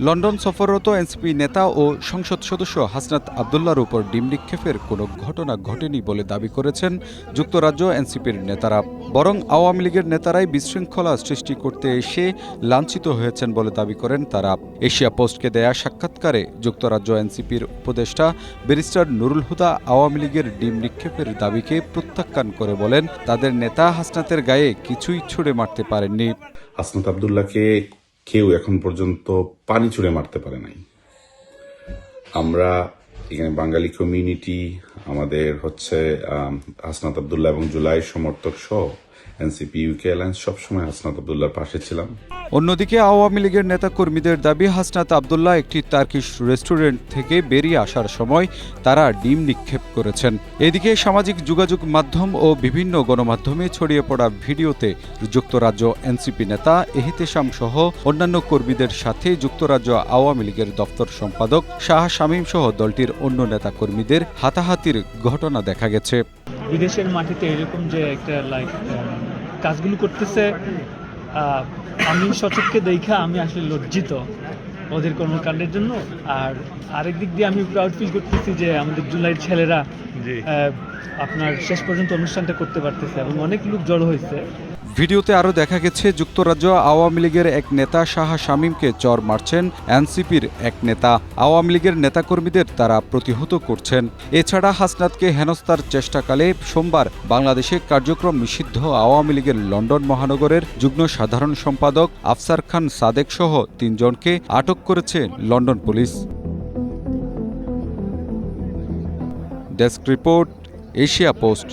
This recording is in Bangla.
লন্ডন সফররত এনসিপি নেতা ও সংসদ সদস্য হাসনাত আবদুল্লাহর উপর ডিম নিক্ষেপের কোনো ঘটনা ঘটেনি বলে দাবি করেছেন যুক্তরাজ্য এনসিপির নেতারা। বরং আওয়ামী লীগের নেতারাই বিশৃঙ্খলা সৃষ্টি করতে এসে লাঞ্ছিত হয়েছেন বলে দাবি করেন তারা। এশিয়া পোস্টকে দেয়া সাক্ষাৎকারে যুক্তরাজ্য এনসিপির উপদেষ্টা ব্যারিস্টার নুরুল হুদা আওয়ামী লীগের ডিম নিক্ষেপের দাবিকে প্রত্যাখ্যান করে বলেন, তাদের নেতা হাসনাতের গায়ে কিছুই ছুড়ে মারতে পারেননি। হাসনাত আবদুল্লাহকে কেউ এখন পর্যন্ত পানি ছুঁড়ে মারতে পারে নাই। আমরা এখানে বাঙালি কমিউনিটি, আমাদের হাসনাত আবদুল্লাহ এবং জুলাই সমর্থক সহ এনসিপি ইউকে অ্যালায়েন্স সবসময় হাসনাত আবদুল্লাহর পাশে ছিলাম। অন্যদিকে আওয়ামী লীগের নেতাকর্মীদের দাবি, হাসনাত আবদুল্লাহ একটি টার্কিশ রেস্টুরেন্ট থেকে বেরিয়ে আসার সময় তারা ডিম নিক্ষেপ করেছেন। এদিকে সামাজিক যোগাযোগ মাধ্যম ও বিভিন্ন গণমাধ্যমে ছড়িয়ে পড়া ভিডিওতে যুক্তরাজ্য এনসিপি নেতা এহতেশাম সহ অন্যান্য কর্মীদের সাথে যুক্তরাজ্য আওয়ামী লীগের দপ্তর সম্পাদক শাহ শামীম সহ দলটির অন্য নেতাকর্মীদের হাতাহাতির ঘটনা দেখা গেছে। বিদেশের মাটিতে এরকম যে একটা কাজগুলো করতেছে, আমি সচক্ষে দেখা আমি আসলে লজ্জিত ওদের কর্মকাণ্ডের জন্য। আর আরেক দিক দিয়ে আমি প্রাউড ফিল করতেছি যে আমাদের জুলাইয়ের ছেলেরা আপনার শেষ পর্যন্ত অনুষ্ঠানটা করতে পারতেছে এবং অনেক লোক জড়ো হয়েছে। ভিডিওতে আরও দেখা গেছে যুক্তরাজ্য আওয়ামী লীগের এক নেতা শাহ শামীমকে চর মারছেন এনসিপির এক নেতা। আওয়ামী লীগের নেতাকর্মীদের তারা প্রতিহত করছেন। এছাড়া হাসনাতকে হেনস্থার চেষ্টাকালে সোমবার বাংলাদেশে কার্যক্রম নিষিদ্ধ আওয়ামী লীগের লন্ডন মহানগরের যুগ্ম সাধারণ সম্পাদক আফসার খান সাদেক সহ ৩ জনকে আটক করেছে London police. Desk report, Asia post.